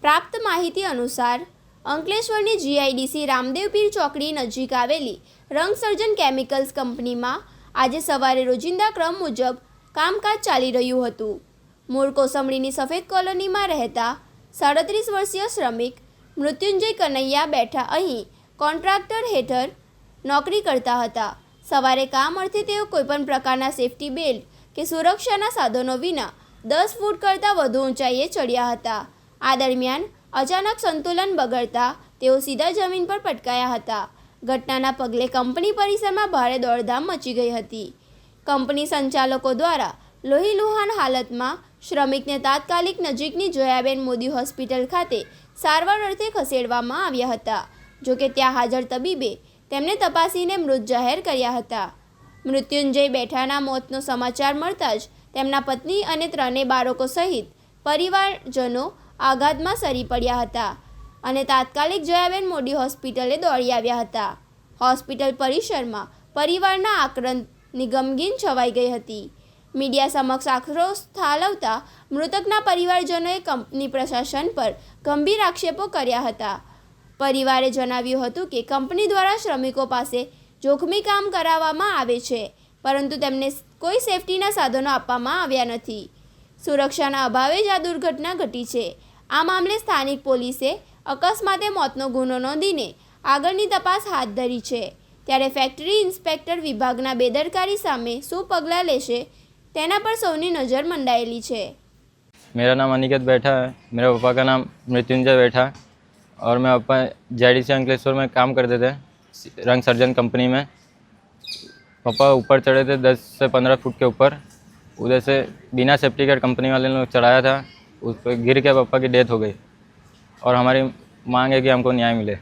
પ્રાપ્ત માહિતી અનુસાર અંકલેશ્વરની જીઆઈડીસી રામદેવપીર ચોકડી નજીક આવેલી રંગસર્જન કેમિકલ્સ કંપનીમાં આજે સવારે રોજિંદા ક્રમ મુજબ કામકાજ ચાલી રહ્યું હતું. મૂળ કોસંબડીની સફેદ કોલોનીમાં રહેતા 37 વર્ષીય શ્રમિક મૃત્યુંજય કનૈયા બેઠા અહીં કોન્ટ્રાક્ટર હેઠળ નોકરી કરતા હતા. સવારે કામ અર્થે તેઓ કોઈપણ પ્રકારના સેફ્ટી બેલ્ટ કે સુરક્ષાના સાધનો વિના 10 ફૂટ કરતાં વધુ ઊંચાઈએ ચડ્યા હતા. આ દરમિયાન અચાનક સંતુલન બગડતા તેઓ સીધા જમીન પર પટકાયા હતા. ઘટનાના પગલે કંપની પરિસરમાં ભારે દોડધામ મચી ગઈ હતી. કંપની સંચાલકો દ્વારા લોહીલુહાણ હાલતમાં શ્રમિકને તાત્કાલિક નજીકની જયાબેન મોદી હોસ્પિટલ ખાતે સારવાર અર્થે ખસેડવામાં આવ્યા હતા. જોકે ત્યાં હાજર તબીબે તેમને તપાસીને મૃત જાહેર કર્યા હતા. મૃત્યુંજય બેઠાના મોતનો સમાચાર મળતા જ તેમના પત્ની અને 3 બાળકો સહિત પરિવારજનો આઘાતમાં સરી પડ્યા હતા અને તાત્કાલિક જયાબેન મોદી હોસ્પિટલે દોડી આવ્યા હતા. હોસ્પિટલ પરિસરમાં પરિવારના આક્રંદની ગમગીન છવાઈ ગઈ હતી. મીડિયા સમક્ષ આક્રોશ ઠાલવતા મૃતકના પરિવારજનોએ કંપની પ્રશાસન પર ગંભીર આક્ષેપો કર્યા હતા. પરિવારે જણાવ્યું હતું કે કંપની દ્વારા શ્રમિકો પાસે જોખમી કામ કરાવવામાં આવે છે, પરંતુ તેમને કોઈ સેફટીના સાધનો આપવામાં આવ્યા નથી. સુરક્ષાના અભાવે જ આ દુર્ઘટના ઘટી છે. આ મામલે સ્થાનિક પોલીસે અકસ્માતે મોતનો ગુનો નોંધીને આગળની તપાસ હાથ ધરી છે. ત્યારે ફેક્ટરી ઇન્સ્પેક્ટર વિભાગના બેદરકારી સામે શું પગલાં લેશે તેના પર સૌની નજર મંડાયેલી છે. मेरा नाम अनिकेत बैठा है. मेरे पापा का नाम मृत्युंजय बैठा और मैं पापा जेडीसी अंकलेश्वर में काम करते थे रंग सर्जन कंपनी में. पापा ऊपर चढ़े थे 10 से 15 फुट के ऊपर. उधर से बिना सेफ्टी के कंपनी वाले ने चढ़ाया था. उस पर गिर के पापा की डेथ हो गई और हमारी मांग है कि हमको न्याय मिले.